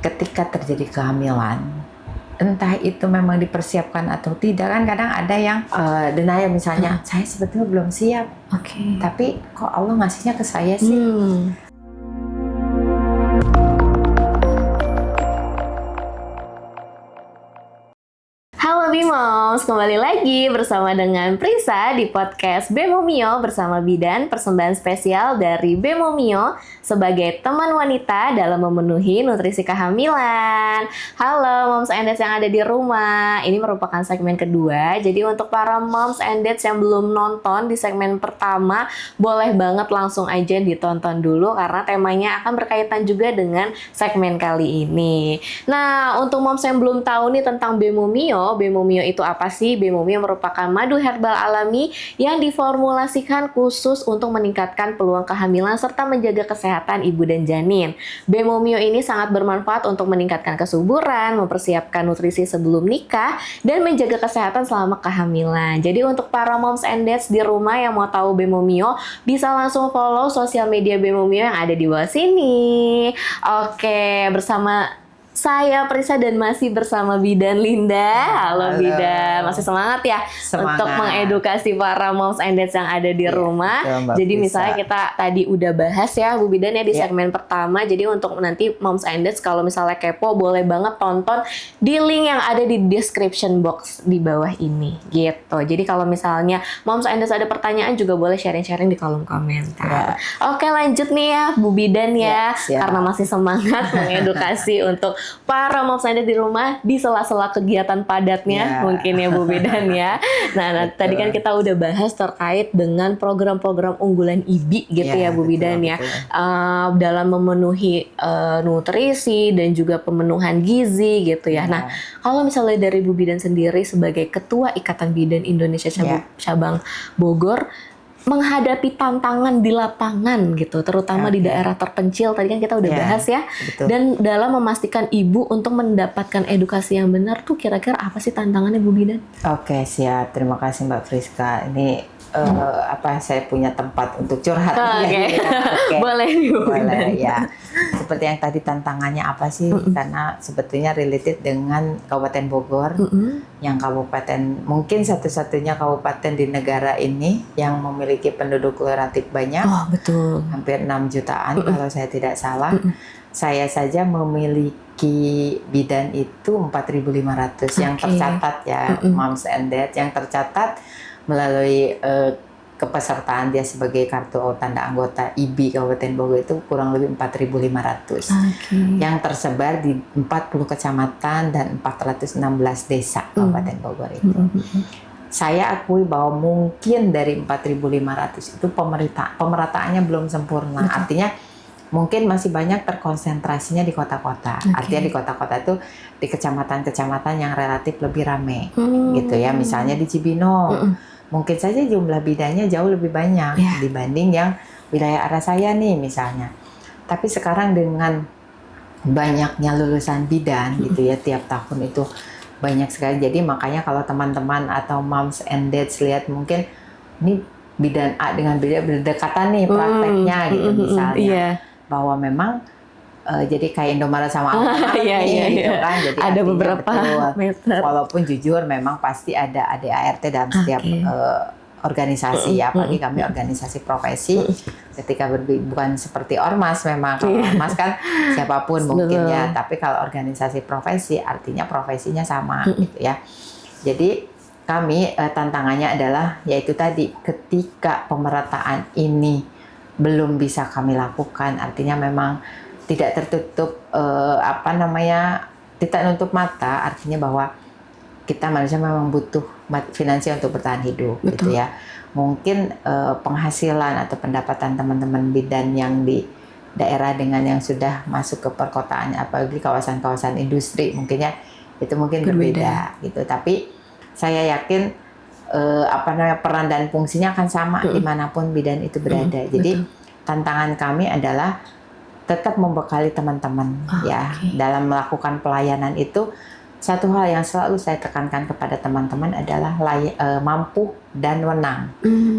ketika terjadi kehamilan, entah itu memang dipersiapkan atau tidak, kan kadang ada yang denial misalnya, saya sebetulnya belum siap, tapi kok Allah ngasihnya ke saya sih. Halo Bimoms, kembali lagi bersama dengan Prisa di podcast Bemomio bersama Bidan, persembahan spesial dari Bemomio sebagai teman wanita dalam memenuhi nutrisi kehamilan. Halo Moms and Dads yang ada di rumah, ini merupakan segmen kedua. Jadi untuk para Moms and Dads yang belum nonton di segmen pertama, boleh banget langsung aja ditonton dulu karena temanya akan berkaitan juga dengan segmen kali ini. Nah, untuk Moms yang belum tahu nih tentang Bemomio itu apa sih? Bemomio merupakan madu herbal alami yang diformulasikan khusus untuk meningkatkan peluang kehamilan serta menjaga kesehatan ibu dan janin. Bemomio ini sangat bermanfaat untuk meningkatkan kesuburan, mempersiapkan nutrisi sebelum nikah, dan menjaga kesehatan selama kehamilan. Jadi untuk para moms and dads di rumah yang mau tahu Bemomio, bisa langsung follow sosial media Bemomio yang ada di bawah sini. Oke, bersama saya Prisa dan masih bersama Bidan Linda. Halo Bidan, masih semangat ya untuk mengedukasi para moms and dads yang ada di rumah. Jadi misalnya kita tadi udah bahas ya Bu Bidan ya di segmen pertama. Jadi untuk nanti moms and dads kalau misalnya kepo boleh banget tonton di link yang ada di description box di bawah ini gitu. Jadi kalau misalnya moms and dads ada pertanyaan juga boleh sharing-sharing di kolom komentar. Oke, lanjut nih ya Bu Bidan ya, karena masih semangat mengedukasi untuk para moms and dads di rumah di sela-sela kegiatan padatnya mungkin ya Bu Bidan ya. Nah, tadi kan kita udah bahas terkait dengan program-program unggulan IBI gitu ya Bu Bidan ya. Dalam memenuhi nutrisi dan juga pemenuhan gizi gitu ya. Nah, kalau misalnya dari Bu Bidan sendiri sebagai Ketua Ikatan Bidan Indonesia Cabang Bogor, menghadapi tantangan di lapangan gitu, terutama di daerah terpencil, tadi kan kita udah bahas ya. Dan dalam memastikan ibu untuk mendapatkan edukasi yang benar tuh kira-kira apa sih tantangannya Bu Bidan? Oke, siap. Terima kasih Mbak Friska. Ini saya punya tempat untuk curhat. Boleh Bu Bidan. Ya. Seperti yang tadi tantangannya apa sih? Karena sebetulnya related dengan Kabupaten Bogor, yang kabupaten mungkin satu-satunya kabupaten di negara ini yang memiliki penduduk relatif banyak. Oh, betul. Hampir 6 jutaan kalau saya tidak salah. Saya saja memiliki bidan itu 4.500 yang tercatat ya, moms and dads yang tercatat melalui kepesertaan dia sebagai kartu tanda anggota IBI Kabupaten Bogor itu kurang lebih 4.500 yang tersebar di 40 kecamatan dan 416 desa Kabupaten Bogor itu. Saya akui bahwa mungkin dari 4.500 itu pemerataannya belum sempurna. Artinya mungkin masih banyak terkonsentrasinya di kota-kota. Artinya di kota-kota itu di kecamatan-kecamatan yang relatif lebih ramai gitu ya. Misalnya di Cibinong. Mungkin saja jumlah bidannya jauh lebih banyak dibanding yang wilayah arah saya nih misalnya. Tapi sekarang dengan banyaknya lulusan bidan gitu ya, tiap tahun itu banyak sekali. Jadi makanya kalau teman-teman atau moms and dads lihat mungkin ini bidan A dengan bidan berdekatan nih prakteknya gitu misalnya. Bahwa memang jadi kayak Indomaret sama Alfamart gitu kan. Jadi ada beberapa meter. Walaupun jujur memang pasti ada ADART dalam setiap organisasi ya, apalagi kami organisasi profesi. Ketika bukan seperti ormas memang. Kalau ormas kan siapapun mungkin ya, tapi kalau organisasi profesi artinya profesinya sama gitu ya. Jadi kami tantangannya adalah yaitu tadi ketika pemerataan ini belum bisa kami lakukan, artinya memang tidak tertutup tidak menutup mata, artinya bahwa kita manusia memang butuh finansial untuk bertahan hidup. Gitu ya. Mungkin penghasilan atau pendapatan teman-teman bidan yang di daerah dengan yang sudah masuk ke perkotaan, apalagi kawasan-kawasan industri mungkinnya itu mungkin berbeda gitu. Tapi saya yakin peran dan fungsinya akan sama dimanapun bidan itu berada. Jadi tantangan kami adalah tetap membekali teman-teman dalam melakukan pelayanan itu. Satu hal yang selalu saya tekankan kepada teman-teman adalah mampu dan wenang.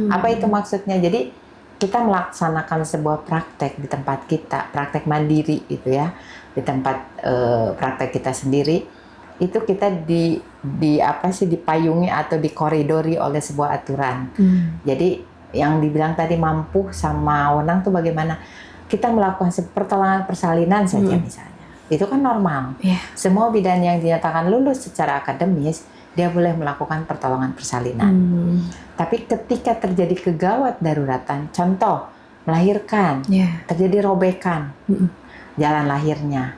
Apa itu maksudnya? Jadi kita melaksanakan sebuah praktek di tempat kita, praktek mandiri gitu ya. di tempat praktek kita sendiri, itu kita dipayungi atau dikoridori oleh sebuah aturan. Jadi yang dibilang tadi mampu sama wenang tuh bagaimana kita melakukan pertolongan persalinan saja misalnya, itu kan normal. Semua bidan yang dinyatakan lulus secara akademis dia boleh melakukan pertolongan persalinan. Tapi ketika terjadi kegawat daruratan, contoh melahirkan, terjadi robekan jalan lahirnya.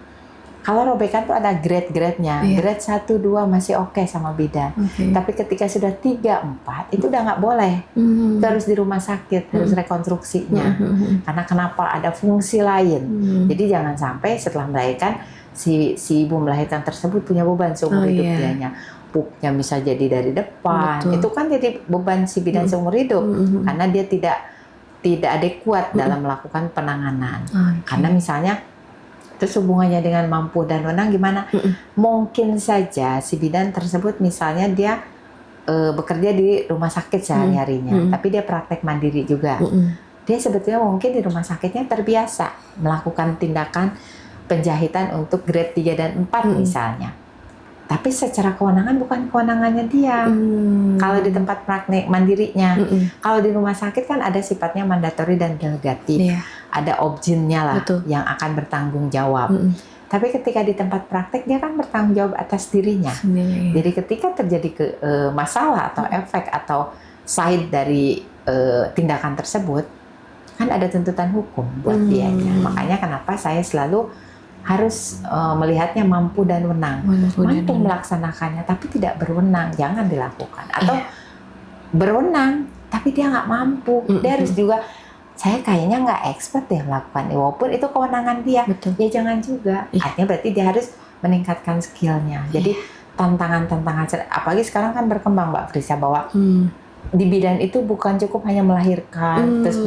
Kalau robekan tuh ada grade-grade-nya. Grade 1, 2 masih oke sama bidan. Tapi ketika sudah 3, 4 itu udah nggak boleh. Itu harus di rumah sakit, harus rekonstruksinya. Karena kenapa? Ada fungsi lain. Jadi jangan sampai setelah melahirkan si ibu melahirkan tersebut punya beban seumur hidup dianya. Pupnya bisa jadi dari depan. Itu kan jadi beban si bidan seumur hidup. Karena dia tidak adekuat dalam melakukan penanganan. Karena misalnya terus hubungannya dengan mampu dan wenang gimana? Mungkin saja si bidan tersebut misalnya dia bekerja di rumah sakit sehari-harinya, tapi dia praktek mandiri juga. Dia sebetulnya mungkin di rumah sakitnya terbiasa melakukan tindakan penjahitan untuk grade 3 dan 4 misalnya. Tapi secara kewenangan bukan kewenangannya dia. Kalau di tempat praktek mandirinya, kalau di rumah sakit kan ada sifatnya mandatori dan delegatif. Ada objinnya lah yang akan bertanggung jawab. Tapi ketika di tempat praktek dia kan bertanggung jawab atas dirinya. Jadi ketika terjadi masalah atau efek atau side dari tindakan tersebut, kan ada tuntutan hukum buat dianya. Makanya kenapa saya selalu harus melihatnya mampu dan wenang. Mampu melaksanakannya tapi tidak berwenang, jangan dilakukan. Atau berwenang tapi dia nggak mampu. Dia harus juga, saya kayaknya nggak expert deh melakukan, walaupun itu kewenangan dia. Ya jangan juga. Artinya berarti dia harus meningkatkan skillnya. Jadi tantangan-tantangan, apalagi sekarang kan berkembang Mbak Frisa, bahwa di bidan itu bukan cukup hanya melahirkan, terus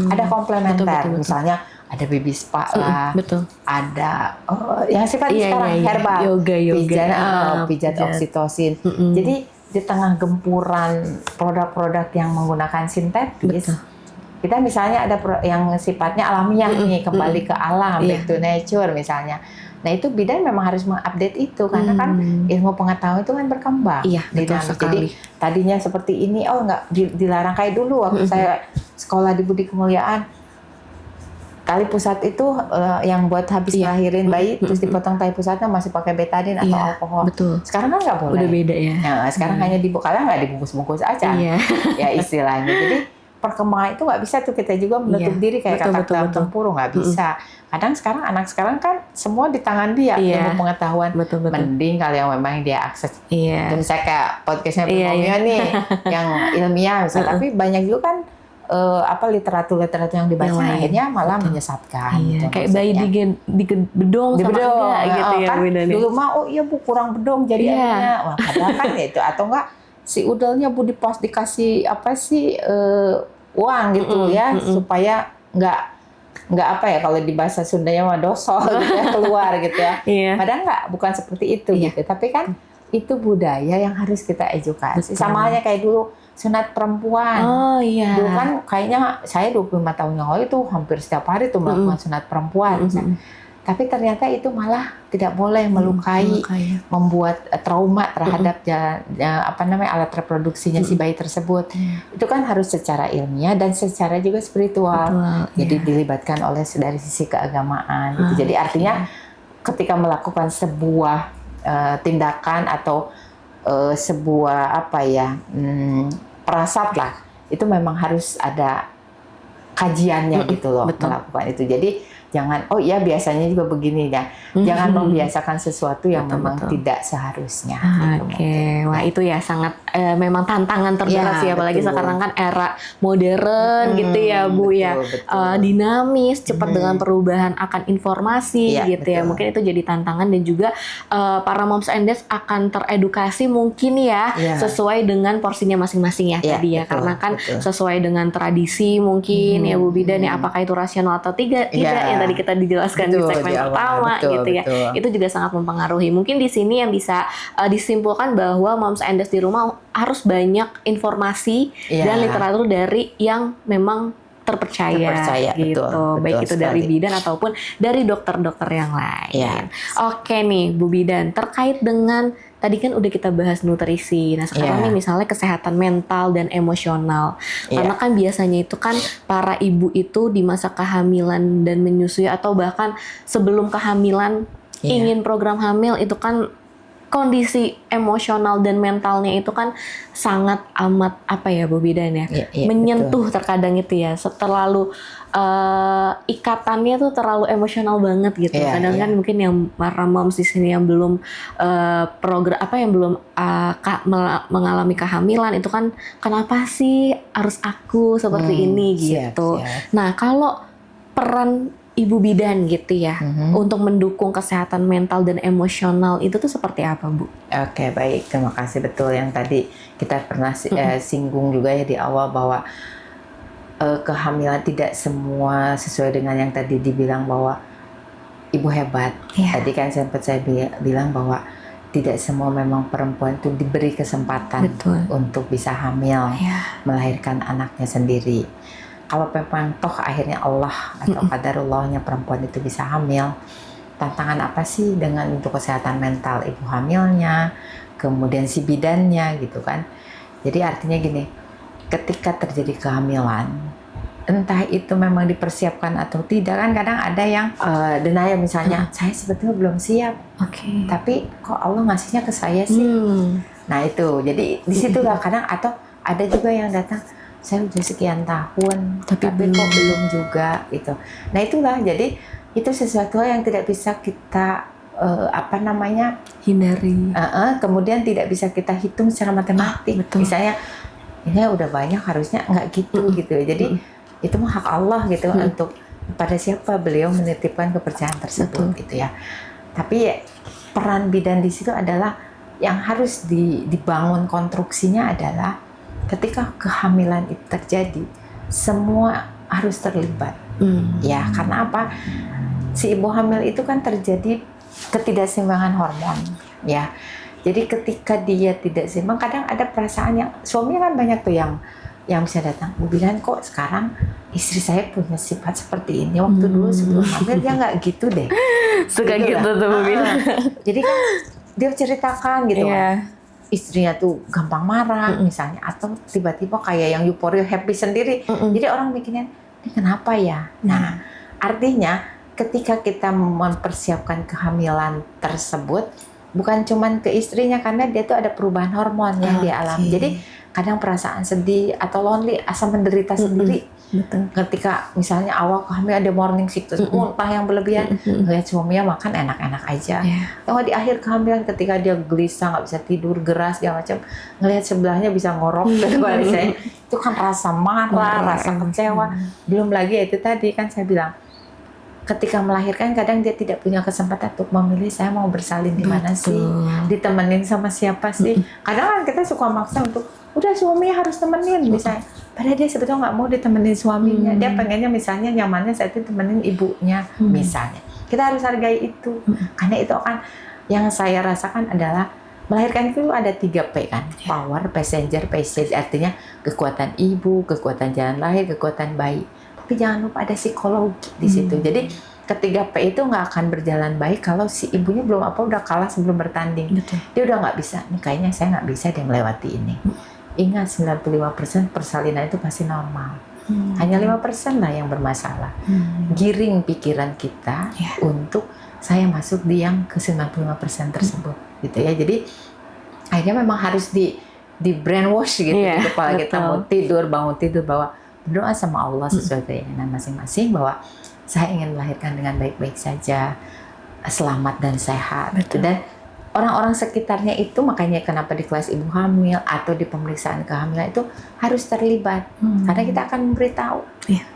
ada komplementer, misalnya ada baby spa lah, ada yang sifatnya sekarang herbal, yoga, pijat oksitosin. Jadi di tengah gempuran produk-produk yang menggunakan sintetis, kita misalnya ada yang sifatnya alamiah nih, kembali ke alam, back to nature misalnya. Nah itu bidan memang harus mengupdate itu, karena kan ilmu pengetahuan itu kan berkembang. Jadi tadinya seperti ini, nggak dilarang kayak dulu waktu saya sekolah di Budi Kemuliaan. Tali pusat itu yang buat habis ngelahirin bayi, terus dipotong tali pusatnya masih pakai betadin atau alkohol. Sekarang kan nggak boleh. Udah beda ya. Nah, sekarang hanya kalian nggak dibungkus-bungkus aja, ya istilahnya. Jadi perkembangan itu nggak bisa tuh kita juga menutup diri kayak kata tempurung, nggak bisa. Kadang sekarang anak sekarang kan semua di tangan dia, ilmu pengetahuan. Mending kalau yang memang dia akses. Dan saya kayak podcastnya Bemomio nih, yang ilmiah misalnya. Tapi banyak juga kan literatur yang dibaca akhirnya malah menyesatkan. Gitu, kayak bayi di bedong sama enggak gitu ya. Kan dulu mah Bu kurang bedong jadinya. Wah, padahal kan itu, atau enggak si udelnya Bu dikasih uang gitu ya, supaya enggak kalau di bahasa Sundanya mah dosol gitu ya, keluar gitu ya. Padahal bukan seperti itu gitu. Tapi kan itu budaya yang harus kita edukasi. Sama halnya kayak dulu sunat perempuan. Dulu kan kayaknya saya 25 tahun yang lalu itu hampir setiap hari tuh melakukan sunat perempuan. Tapi ternyata itu malah tidak boleh melukai, membuat trauma terhadap alat reproduksinya si bayi tersebut. Itu kan harus secara ilmiah dan secara juga spiritual. Jadi dilibatkan oleh dari sisi keagamaan. Gitu. Jadi artinya ketika melakukan sebuah tindakan atau sebuah perasat lah, itu memang harus ada kajiannya gitu loh, melakukan itu. Jadi jangan biasanya juga begini ya. Jangan membiasakan sesuatu yang memang tidak seharusnya. Wah itu ya sangat memang tantangan terberat sih, apalagi sekarang kan era modern gitu ya Bu ya. Dinamis, cepat dengan perubahan akan informasi gitu ya. Mungkin itu jadi tantangan, dan juga para moms and dads akan teredukasi mungkin ya sesuai dengan porsinya masing-masing ya tadi ya. Karena kan sesuai dengan tradisi mungkin ya Bu Bidan ya, apakah itu rasional atau tidak yang tadi kita dijelaskan di segmen pertama gitu ya. Itu juga sangat mempengaruhi. Mungkin di sini yang bisa disimpulkan bahwa moms and dads di rumah harus banyak informasi dan literatur dari yang memang terpercaya gitu. Baik itu dari bidan ataupun dari dokter-dokter yang lain. Yes. Oke nih Bu Bidan, terkait dengan tadi kan udah kita bahas nutrisi. Nah sekarang nih misalnya kesehatan mental dan emosional. Karena kan biasanya itu kan para ibu itu di masa kehamilan dan menyusui atau bahkan sebelum kehamilan ingin program hamil itu kan kondisi emosional dan mentalnya itu kan sangat amat apa ya Bu Bidan ya, menyentuh betul. Terkadang itu ya terlalu ikatannya tuh terlalu emosional banget gitu. Kadang kan mungkin yang para moms di sini yang belum yang belum mengalami kehamilan itu kan kenapa sih harus aku seperti ini gitu. Nah kalau peran Ibu Bidan gitu ya, untuk mendukung kesehatan mental dan emosional itu tuh seperti apa Bu? Oke, baik, terima kasih. Betul yang tadi kita pernah singgung juga ya di awal bahwa kehamilan tidak semua sesuai dengan yang tadi dibilang bahwa ibu hebat. Tadi kan sempat saya bilang bahwa tidak semua memang perempuan itu diberi kesempatan untuk bisa hamil, melahirkan anaknya sendiri. Kalau memang toh akhirnya Allah atau qadarullahnya perempuan itu bisa hamil, tantangan apa sih dengan untuk kesehatan mental ibu hamilnya, kemudian si bidannya gitu kan. Jadi artinya gini, ketika terjadi kehamilan, entah itu memang dipersiapkan atau tidak kan kadang ada yang denial misalnya, saya sebetulnya belum siap, tapi kok Allah ngasihnya ke saya sih. Nah itu, jadi di situ lah kadang atau ada juga yang datang, saya udah sekian tahun tapi kok belum juga gitu. Nah itulah, jadi itu sesuatu yang tidak bisa kita hindari. Kemudian tidak bisa kita hitung secara matematik. Misalnya ini udah banyak harusnya nggak gitu gitu. Jadi itu mah hak Allah gitu untuk pada siapa beliau menitipkan kepercayaan tersebut gitu ya. Tapi peran bidan di situ adalah yang harus dibangun konstruksinya adalah ketika kehamilan itu terjadi, semua harus terlibat. Ya, karena apa? Si ibu hamil itu kan terjadi ketidakseimbangan hormon, ya. Jadi ketika dia tidak seimbang, kadang ada perasaan yang suaminya kan banyak tuh yang bisa datang, Bu Bidan kok sekarang istri saya punya sifat seperti ini, waktu dulu sebelum hamil dia nggak gitu deh. Suka gitu tuh Bu Bidan. Jadi kan dia ceritakan gitu kan. Istrinya tuh gampang marah misalnya, atau tiba-tiba kayak yang euforia happy sendiri. Jadi orang mikirnya ini kenapa ya? Nah artinya ketika kita mempersiapkan kehamilan tersebut bukan cuman ke istrinya, karena dia tuh ada perubahan hormon yang dia alami. Jadi kadang perasaan sedih atau lonely, asa menderita sendiri. Ketika misalnya awal kehamilan ada morning sickness, muntah yang berlebihan, ngeliat suaminya makan enak-enak aja. Kalau di akhir kehamilan ketika dia gelisah, nggak bisa tidur, geras, segala macam, ngeliat sebelahnya bisa ngorok, itu kan rasa marah, rasa kecewa. Belum lagi itu tadi kan saya bilang, ketika melahirkan kadang dia tidak punya kesempatan untuk memilih saya mau bersalin di mana sih, ditemenin sama siapa sih. Kadang kan kita suka maksa untuk udah suaminya harus temenin misalnya, padahal dia sebetulnya nggak mau ditemenin suaminya. Dia pengennya misalnya nyamannya saat itu temenin ibunya misalnya. Kita harus hargai itu, karena itu kan yang saya rasakan adalah melahirkan itu ada 3P kan, power, passenger, passage, artinya kekuatan ibu, kekuatan jalan lahir, kekuatan bayi. Tapi jangan lupa ada psikologi di situ. Jadi ketiga P itu nggak akan berjalan baik kalau si ibunya belum udah kalah sebelum bertanding. Dia udah nggak bisa, nih kayaknya saya nggak bisa dia melewati ini. Ingat 95% persalinan itu pasti normal. Hanya 5% lah yang bermasalah. Giring pikiran kita untuk saya masuk di yang ke 95% tersebut gitu ya. Jadi akhirnya memang harus di brainwash gitu di kepala kita, mau tidur, bangun tidur, bahwa berdoa sama Allah sesuai keinginan masing-masing bahwa saya ingin melahirkan dengan baik-baik saja, selamat dan sehat. Dan orang-orang sekitarnya itu, makanya kenapa di kelas ibu hamil atau di pemeriksaan kehamilan itu harus terlibat. Karena kita akan memberitahu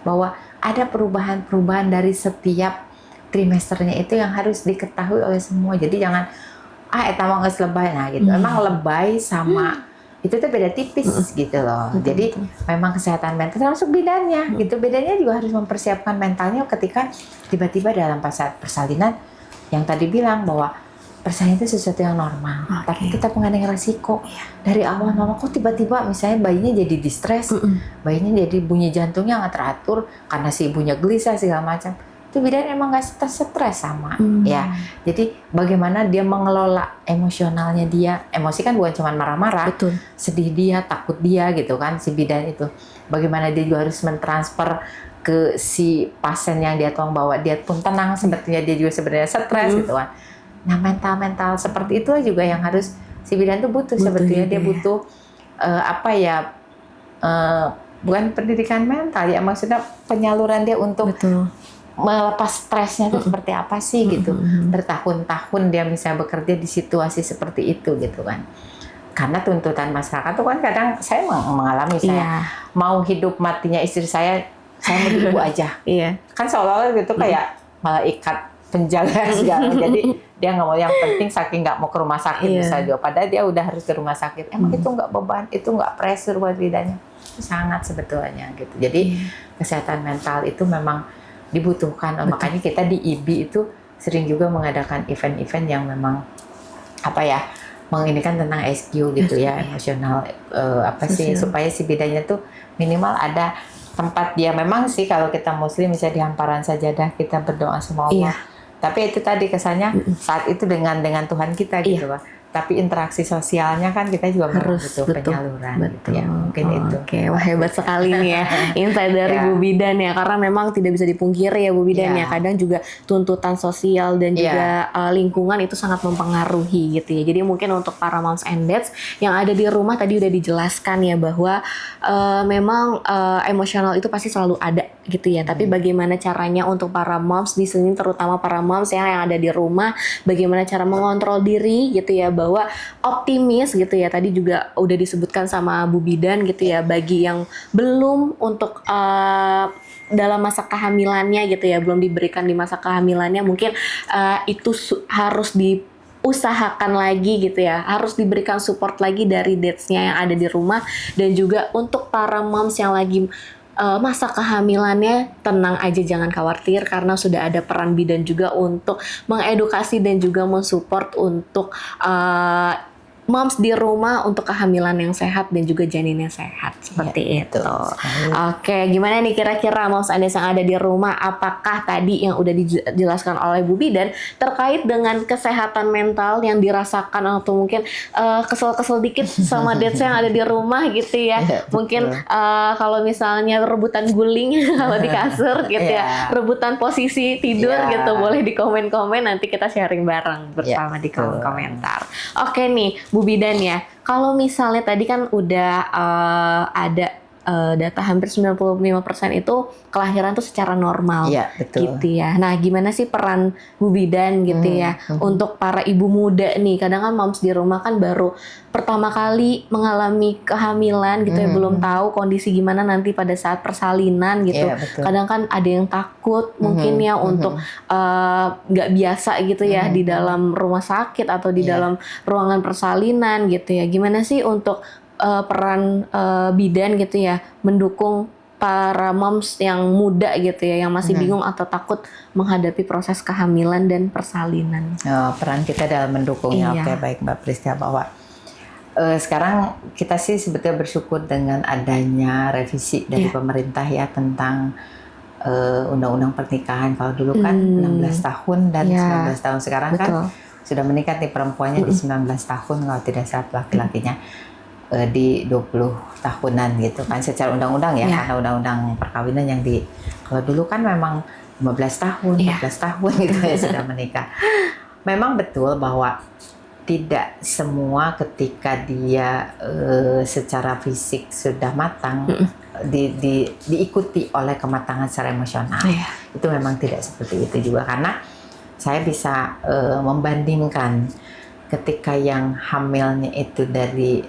bahwa ada perubahan-perubahan dari setiap trimesternya itu yang harus diketahui oleh semua. Jadi jangan eta mah geus lebay, nah gitu. Emang lebay sama itu tuh beda tipis gitu loh. Jadi memang kesehatan mental termasuk bidannya gitu. Bidannya juga harus mempersiapkan mentalnya ketika tiba-tiba dalam saat persalinan yang tadi bilang bahwa percaya itu sesuatu yang normal, tapi kita mengenai resiko. Dari awal mama kok tiba-tiba misalnya bayinya jadi distres, bayinya jadi bunyi jantungnya nggak teratur karena si ibunya gelisah segala macam. Itu bidan emang nggak stres sama, ya. Jadi bagaimana dia mengelola emosionalnya dia, emosi kan bukan cuma marah-marah, sedih dia, takut dia gitu kan si bidan itu. Bagaimana dia juga harus mentransfer ke si pasien yang dia tolong bahwa dia pun tenang, sepertinya dia juga sebenarnya stres gitu kan. Nah mental seperti itu juga yang harus si bidan tuh butuh sebetulnya dia butuh bukan pendidikan mental ya, maksudnya penyaluran dia untuk melepas stresnya itu seperti apa sih gitu. Bertahun-tahun dia bisa bekerja di situasi seperti itu gitu kan. Karena tuntutan masyarakat tuh kan kadang saya mengalami saya mau hidup matinya istri saya mau ibu aja. Kan seolah-olah gitu kayak malaikat penjaga segala. Jadi dia nggak mau, yang penting saking nggak mau ke rumah sakit misalnya. Padahal dia udah harus ke rumah sakit. Emang itu nggak beban, itu nggak pressure buat bidannya. Sangat sebetulnya gitu. Jadi kesehatan mental itu memang dibutuhkan. Makanya kita di IBI itu sering juga mengadakan event-event yang memang menginikan tentang SQ gitu ya, emosional supaya si bidannya tuh minimal ada tempat dia. Memang sih kalau kita muslim bisa di hamparan sajadah kita berdoa sama Allah. Tapi itu tadi kesannya saat itu dengan Tuhan kita gitu Pak. Tapi interaksi sosialnya kan kita juga harus butuh penyaluran gitu ya. Mungkin itu. Wah hebat sekali nih ya insight dari Bu Bidan ya, karena memang tidak bisa dipungkiri ya Bu Bidan ya, kadang juga tuntutan sosial dan juga lingkungan itu sangat mempengaruhi gitu ya. Jadi mungkin untuk para moms and dads yang ada di rumah tadi udah dijelaskan ya bahwa memang emosional itu pasti selalu ada gitu ya. Tapi bagaimana caranya untuk para moms di sini, terutama para moms yang ada di rumah, bagaimana cara mengontrol diri gitu ya, bahwa optimis gitu ya. Tadi juga udah disebutkan sama Bu Bidan gitu ya, bagi yang belum untuk dalam masa kehamilannya gitu ya, belum diberikan di masa kehamilannya, mungkin itu harus diusahakan lagi gitu ya, harus diberikan support lagi dari dads-nya yang ada di rumah. Dan juga untuk para moms yang lagi masa kehamilannya, tenang aja, jangan khawatir karena sudah ada peran bidan juga untuk mengedukasi dan juga mensupport untuk moms di rumah untuk kehamilan yang sehat dan juga janin yang sehat seperti itu. Oke, gimana nih kira-kira moms Anda yang ada di rumah, apakah tadi yang udah dijelaskan oleh Bu Bidan terkait dengan kesehatan mental yang dirasakan atau mungkin kesel-kesel dikit sama dads yang ada di rumah gitu ya. Mungkin kalau misalnya rebutan guling kalau di kasur gitu ya, rebutan posisi tidur gitu, boleh di komen-komen, nanti kita sharing bareng bersama di kolom komentar. Oke nih Bu Bidan ya, kalau misalnya tadi kan udah ada data hampir 95% itu kelahiran tuh secara normal, gitu ya. Nah, gimana sih peran Bu Bidan gitu ya untuk para ibu muda nih? Kadang kan moms di rumah kan baru pertama kali mengalami kehamilan gitu ya, belum tahu kondisi gimana nanti pada saat persalinan gitu. Kadang kan ada yang takut mungkin ya untuk nggak biasa gitu ya di dalam rumah sakit atau di dalam ruangan persalinan gitu ya. Gimana sih untuk peran bidan gitu ya mendukung para moms yang muda gitu ya, yang masih bingung atau takut menghadapi proses kehamilan dan persalinan? Peran kita dalam mendukungnya. Oke, baik Mbak Priska, bahwa sekarang kita sih sebetulnya bersyukur dengan adanya revisi dari pemerintah ya tentang undang-undang pernikahan. Kalau dulu kan 16 tahun dan 19 tahun, sekarang kan sudah meningkat nih perempuannya di 19 tahun, kalau tidak salah laki-lakinya di 20 tahunan gitu kan secara undang-undang ya, karena undang-undang perkawinan yang kalau dulu kan memang 15 tahun, 14 tahun gitu ya sudah menikah. Memang betul bahwa tidak semua ketika dia secara fisik sudah matang diikuti oleh kematangan secara emosional. Itu memang tidak seperti itu juga, karena saya bisa membandingkan ketika yang hamilnya itu dari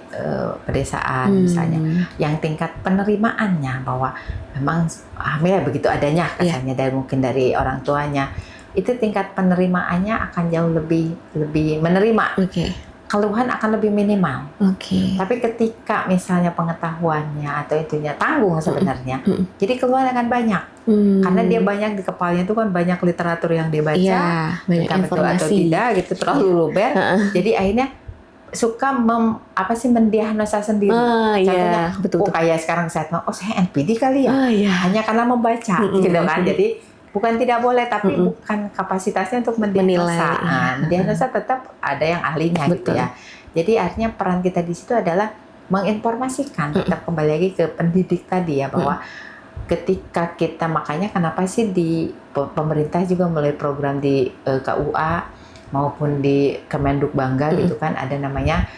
pedesaan misalnya, yang tingkat penerimaannya bahwa memang hamil begitu adanya katanya dari mungkin dari orang tuanya, itu tingkat penerimaannya akan jauh lebih menerima keluhan akan lebih minimal. Oke. Tapi ketika misalnya pengetahuannya atau itunya tanggung sebenarnya, jadi keluhan akan banyak. Karena dia banyak di kepalanya itu kan banyak literatur yang dia baca, Iya, banyak entah betul atau informasi. tidak gitu, terlalu luber. Jadi akhirnya suka mendiagnosa sendiri. Contohnya, Iya, betul. kayak sekarang saya bilang, saya NPD kali ya, Iya. hanya karena membaca, gitu kan. Jadi bukan tidak boleh, tapi bukan kapasitasnya untuk mendiagnosa. Mendiagnosa tetap ada yang ahlinya, gitu ya. Jadi artinya peran kita di situ adalah menginformasikan, tetap kembali lagi ke pendidik tadi ya, bahwa ketika kita, makanya kenapa sih di pemerintah juga mulai program di KUA maupun di Kemenduk Bangga gitu kan, ada namanya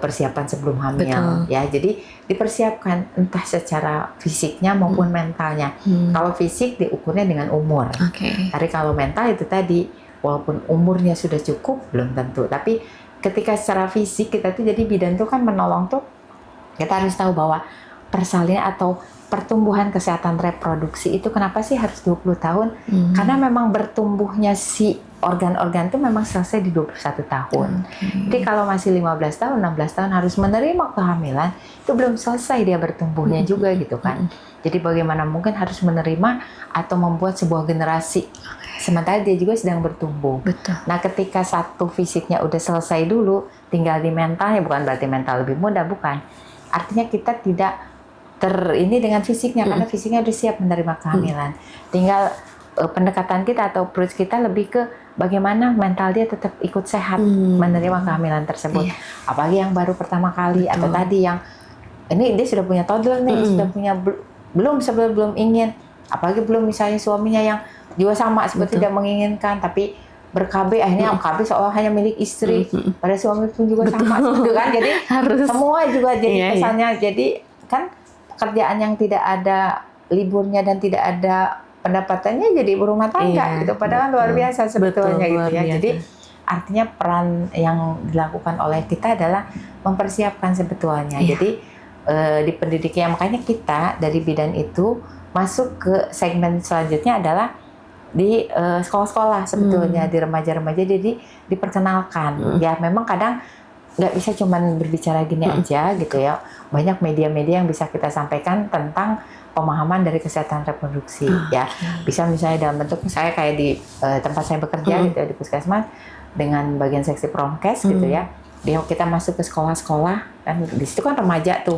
persiapan sebelum hamil. Ya, jadi dipersiapkan entah secara fisiknya maupun mentalnya. Kalau fisik diukurnya dengan umur. Tapi kalau mental itu tadi, walaupun umurnya sudah cukup belum tentu. Tapi ketika secara fisik kita tuh jadi bidan tuh kan menolong tuh, kita harus tahu bahwa persalinan atau pertumbuhan kesehatan reproduksi itu kenapa sih harus 20 tahun? Karena memang bertumbuhnya si organ-organ itu memang selesai di 21 tahun. Jadi kalau masih 15 tahun, 16 tahun harus menerima kehamilan, itu belum selesai dia bertumbuhnya juga gitu kan. Jadi bagaimana mungkin harus menerima atau membuat sebuah generasi, sementara dia juga sedang bertumbuh. Nah, ketika satu fisiknya udah selesai dulu, tinggal di mentalnya, bukan berarti mental lebih mudah, bukan. Artinya kita tidak ini dengan fisiknya, karena fisiknya udah siap menerima kehamilan. Tinggal pendekatan kita atau approach kita lebih ke bagaimana mental dia tetap ikut sehat menerima kehamilan tersebut. Apalagi yang baru pertama kali atau tadi yang ini dia sudah punya toddler nih, sudah punya belum ingin, apalagi belum misalnya suaminya yang juga sama seperti tidak menginginkan, tapi ber-KB, akhirnya KB seolah hanya milik istri, pada suami pun juga sama gitu kan. Jadi semua juga jadi kesannya, jadi kan pekerjaan yang tidak ada liburnya dan tidak ada pendapatannya jadi berumah tangga gitu, padahal luar biasa sebetulnya gitu ya. Jadi artinya peran yang dilakukan oleh kita adalah mempersiapkan sebetulnya. Jadi di pendidikan, makanya kita dari bidan itu masuk ke segmen selanjutnya adalah di sekolah-sekolah sebetulnya, di remaja-remaja, jadi diperkenalkan. Ya memang kadang nggak bisa cuman berbicara gini aja gitu ya, banyak media-media yang bisa kita sampaikan tentang pemahaman dari kesehatan reproduksi ya. Bisa misalnya dalam bentuk saya kayak di tempat saya bekerja gitu ya, di puskesmas dengan bagian seksi promkes gitu ya. Kita masuk ke sekolah-sekolah kan, di situ kan remaja tuh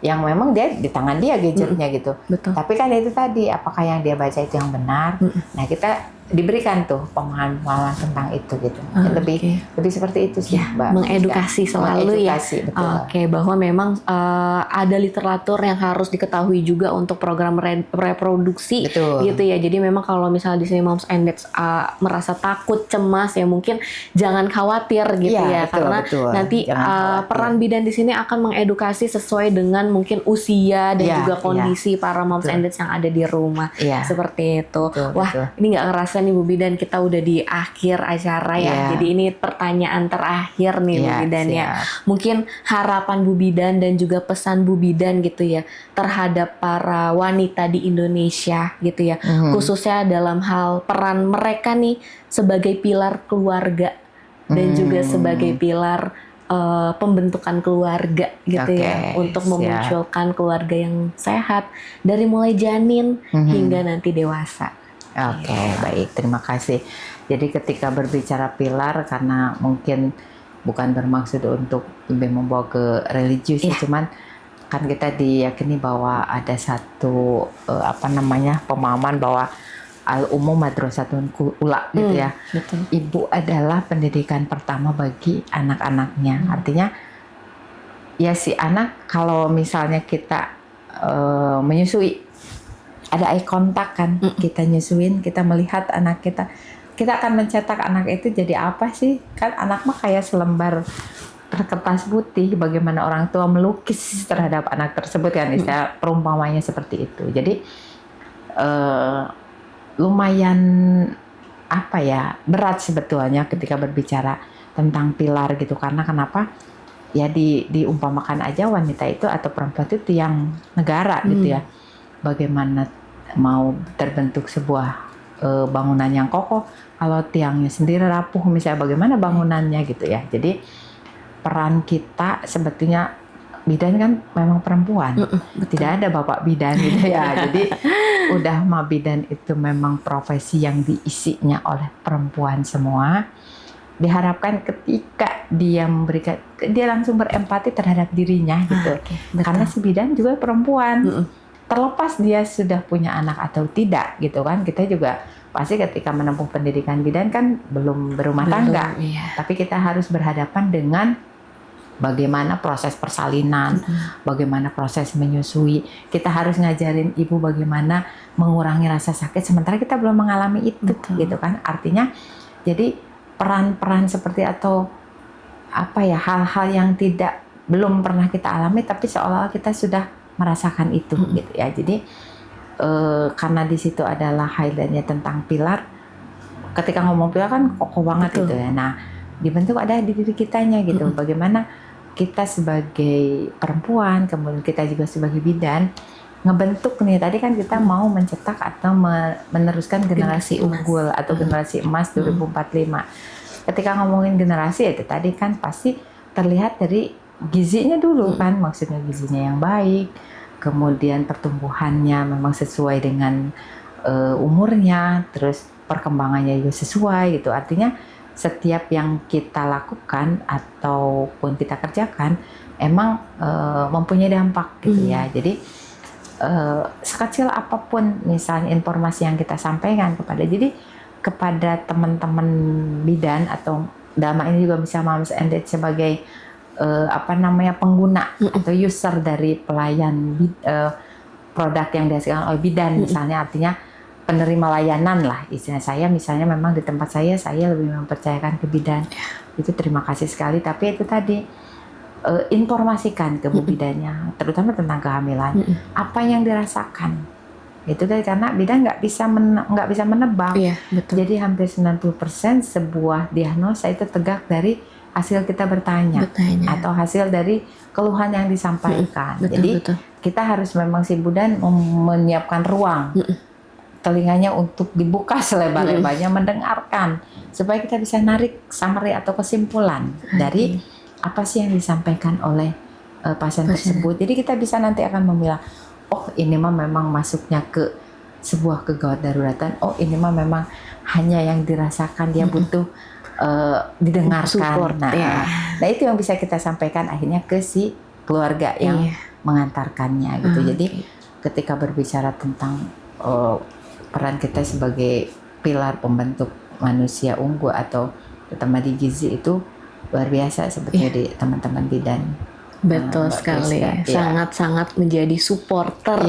yang memang dia di tangan dia gadgetnya gitu. Tapi kan itu tadi, apakah yang dia baca itu yang benar? Nah, kita diberikan tuh pemahaman tentang itu gitu. Lebih seperti itu sih, Mbak. Mengedukasi selalu mengedukasi, ya. Betul. Bahwa memang ada literatur yang harus diketahui juga untuk program reproduksi gitu ya. Jadi memang kalau misalnya di sini Moms and Dads merasa takut, cemas ya, mungkin jangan khawatir gitu ya. Karena nanti peran bidan di sini akan mengedukasi sesuai dengan mungkin usia dan juga kondisi para Moms and Dads yang ada di rumah. Seperti itu. Wah, ini nggak ngerasa nih Bu Bidan, kita udah di akhir acara ya. Jadi ini pertanyaan terakhir nih Bu Bidan ya. Mungkin harapan Bu Bidan dan juga pesan Bu Bidan gitu ya terhadap para wanita di Indonesia gitu ya. Khususnya dalam hal peran mereka nih sebagai pilar keluarga dan juga sebagai pilar pembentukan keluarga gitu ya, untuk memunculkan keluarga yang sehat dari mulai janin hingga nanti dewasa. Baik, terima kasih. Jadi ketika berbicara pilar, karena mungkin bukan bermaksud untuk lebih membawa ke religius, cuman kan kita diyakini bahwa ada satu pemahaman bahwa al-umum madrasatun ula gitu ya. Ibu adalah pendidikan pertama bagi anak-anaknya. Artinya ya si anak kalau misalnya kita menyusui, ada eye contact kan, kita nyusuin, kita melihat anak kita akan mencetak anak itu jadi apa sih? Kan anak mah kayak selembar kertas putih, bagaimana orang tua melukis terhadap anak tersebut kan, istilah perumpamanya seperti itu. Jadi lumayan berat sebetulnya ketika berbicara tentang pilar gitu, karena kenapa? Ya diumpamakan aja wanita itu atau perempuan itu yang negara gitu ya. Bagaimana mau terbentuk sebuah bangunan yang kokoh kalau tiangnya sendiri rapuh misalnya, bagaimana bangunannya gitu ya. Jadi peran kita sebetulnya bidan kan memang perempuan, tidak ada bapak bidan gitu ya. Jadi udah mah bidan itu memang profesi yang diisinya oleh perempuan semua. Diharapkan ketika dia memberikan, dia langsung berempati terhadap dirinya gitu. Karena si bidan juga perempuan. Terlepas dia sudah punya anak atau tidak gitu kan, kita juga pasti ketika menempuh pendidikan bidan kan belum berumah tangga. Tapi kita harus berhadapan dengan bagaimana proses persalinan, bagaimana proses menyusui. Kita harus ngajarin ibu bagaimana mengurangi rasa sakit sementara kita belum mengalami itu, gitu kan. Artinya, jadi peran-peran seperti atau apa ya, hal-hal yang belum pernah kita alami tapi seolah-olah kita sudah merasakan itu, gitu ya. Jadi karena di situ adalah highlightnya tentang pilar. Ketika ngomong pilar kan kokoh banget gitu ya. Nah, dibentuk ada di diri kitanya gitu. Bagaimana kita sebagai perempuan, kemudian kita juga sebagai bidan ngebentuk nih. Tadi kan kita mau mencetak atau meneruskan generasi unggul atau generasi emas 2045. Ketika ngomongin generasi itu tadi kan pasti terlihat dari gizinya dulu kan, maksudnya gizinya yang baik, kemudian pertumbuhannya memang sesuai dengan umurnya, terus perkembangannya juga sesuai gitu. Artinya setiap yang kita lakukan ataupun kita kerjakan emang mempunyai dampak gitu ya. Jadi sekecil apapun misalnya informasi yang kita sampaikan kepada teman-teman bidan atau dalam ini juga bisa Moms and Dad sebagai pengguna atau user dari pelayan produk yang dihasilkan oleh bidan misalnya, artinya penerima layanan lah istilah saya. Misalnya memang di tempat saya lebih mempercayakan ke bidan, itu terima kasih sekali. Tapi itu tadi informasikan ke bu bidannya, terutama tentang kehamilan, apa yang dirasakan. Itu dari karena bidan nggak bisa menebak. Jadi hampir 90% sebuah diagnosa itu tegak dari hasil kita bertanya. Atau hasil dari keluhan yang disampaikan. Jadi kita harus memang si bidan menyiapkan ruang telinganya untuk dibuka selebar-lebarnya, mendengarkan supaya kita bisa narik summary atau kesimpulan dari apa sih yang disampaikan oleh pasien tersebut. Jadi kita bisa nanti akan memilah, oh ini mah memang masuknya ke sebuah kegawat daruratan, oh ini mah memang hanya yang dirasakan, dia butuh didengarkan. Support, nah itu yang bisa kita sampaikan akhirnya ke si keluarga yang mengantarkannya gitu. Jadi ketika berbicara tentang peran kita sebagai pilar pembentuk manusia unggul atau terutama di gizi itu luar biasa sebetulnya di teman-teman bidan. Betul sekali, sangat-sangat menjadi supporter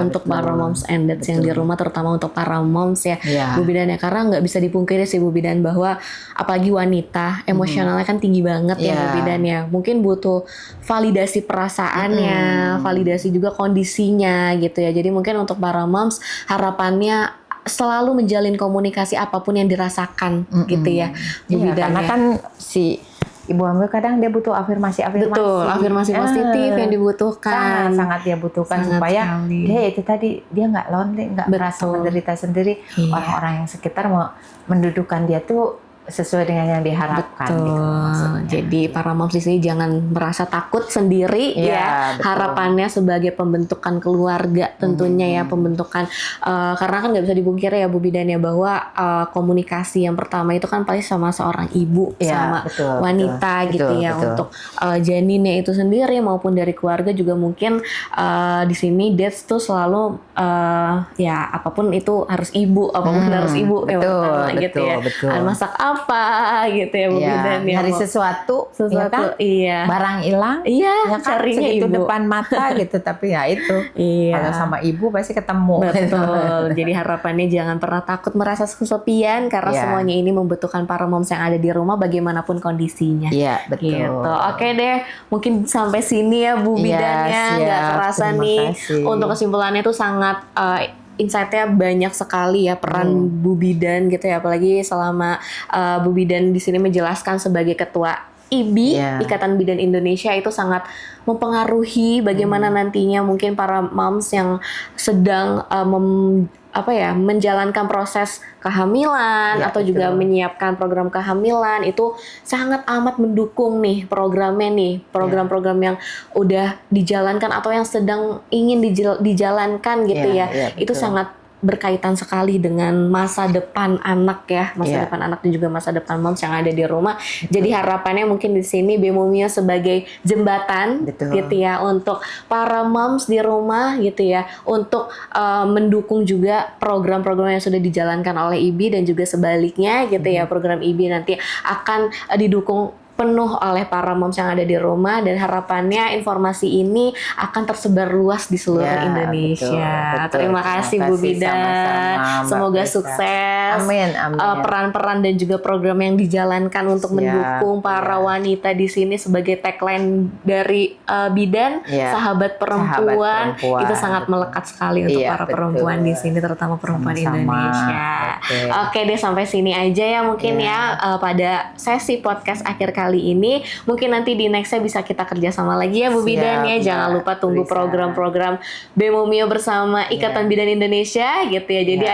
untuk para moms and dads yang di rumah, terutama untuk para moms Bu Bidan ya, karena nggak bisa dipungkiri sih Bu Bidan bahwa apalagi wanita emosionalnya kan tinggi banget ya Bu Bidan ya, mungkin butuh validasi perasaannya, validasi juga kondisinya gitu ya. Jadi mungkin untuk para moms harapannya selalu menjalin komunikasi apapun yang dirasakan gitu ya Bu Bidan karena ya. Kan si ibu hamil kadang dia butuh afirmasi. Betul, afirmasi positif yang dibutuhkan. Sangat dia butuhkan supaya dia itu tadi dia nggak lonely, nggak merasa menderita sendiri. Orang-orang yang sekitar mau mendudukan dia tuh sesuai dengan yang diharapkan. Betul. Gitu, jadi para moms di sini jangan merasa takut sendiri ya. Harapannya sebagai pembentukan keluarga tentunya ya, pembentukan karena kan nggak bisa dipungkiri ya Bu Bidan ya bahwa komunikasi yang pertama itu kan pasti sama seorang ibu sama wanita gitu ya. Untuk janinnya itu sendiri maupun dari keluarga juga mungkin di sini dads tuh selalu ya apapun itu harus ibu, apapun harus ibu yang pertama gitu ya. Masak apa gitu ya Bu Bidan ya. Cari sesuatu ya kan? Barang hilang ya kan, carinya itu ibu depan mata gitu, tapi ya itu kalau sama ibu pasti ketemu. Betul. Jadi harapannya jangan pernah takut merasa kesepian karena semuanya ini membutuhkan para moms yang ada di rumah bagaimanapun kondisinya. Iya, betul. Gitu. Oke deh, mungkin sampai sini ya Bu Bidannya, nggak kerasa nih. Untuk kesimpulannya itu sangat insight-nya banyak sekali ya, peran Bu Bidan gitu ya, apalagi selama Bu Bidan di sini menjelaskan sebagai ketua IBI, Ikatan Bidan Indonesia, itu sangat mempengaruhi bagaimana nantinya mungkin para moms yang sedang menjalankan proses kehamilan Ya, atau juga betul. menyiapkan program kehamilan itu sangat amat mendukung nih programnya nih, program-program yang udah dijalankan atau yang sedang ingin dijalankan gitu ya. Ya, Itu betul. sangat berkaitan sekali dengan masa depan anak ya, masa Iya. depan anak dan juga masa depan moms yang ada di rumah. Jadi harapannya mungkin di sini Bemomio sebagai jembatan Betul. gitu ya untuk para moms di rumah gitu ya, untuk mendukung juga program-program yang sudah dijalankan oleh IBI dan juga sebaliknya gitu ya, program IBI nanti akan didukung penuh oleh para moms yang ada di rumah, dan harapannya informasi ini akan tersebar luas di seluruh Ya, Indonesia. betul. Terima kasih Bu Bidan. Sama-sama, Mbak Semoga Prisa. sukses. Amin, amin. Peran-peran dan juga program yang dijalankan untuk Siap, mendukung para wanita di sini sebagai tagline dari Bidan, Iya. sahabat perempuan, perempuan. itu sangat melekat sekali untuk Iya, para betul. perempuan di sini, terutama perempuan Sama-sama. Indonesia. Oke deh, sampai sini aja ya mungkin ya pada sesi podcast akhir kali ini. Mungkin nanti di nextnya bisa kita kerjasama lagi ya Bu Siap, Bidan ya. Mbak Jangan lupa tunggu Prisa. program-program Bemomio bersama Ikatan Bidan Indonesia gitu ya. Jadi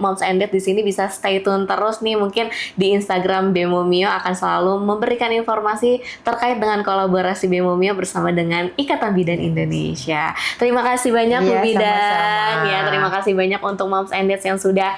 Moms and Dad di sini bisa stay tune terus nih. Mungkin di Instagram Bemomio akan selalu memberikan informasi terkait dengan kolaborasi Bemomio bersama dengan Ikatan Bidan Indonesia. Terima kasih banyak Bu Iya, Bidan. sama-sama. Ya, terima kasih banyak untuk Moms and Dad yang sudah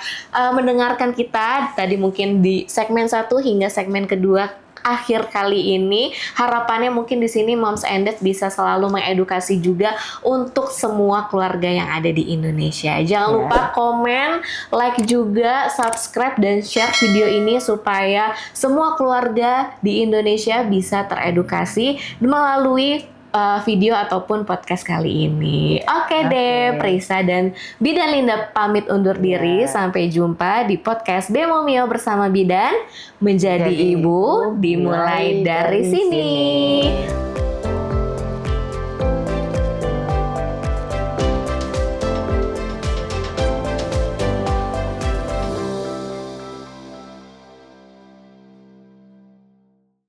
mendengarkan kita tadi mungkin di segmen 1 hingga segmen kedua akhir kali ini. Harapannya mungkin di sini Moms and Dad bisa selalu mengedukasi juga untuk semua keluarga yang ada di Indonesia. Jangan lupa komen, like juga, subscribe dan share video ini supaya semua keluarga di Indonesia bisa teredukasi melalui video ataupun podcast kali ini. Oke deh, Prisa dan Bidan Linda pamit undur diri. Sampai jumpa di podcast Bemomio bersama Bidan. Menjadi ibu dimulai dari sini.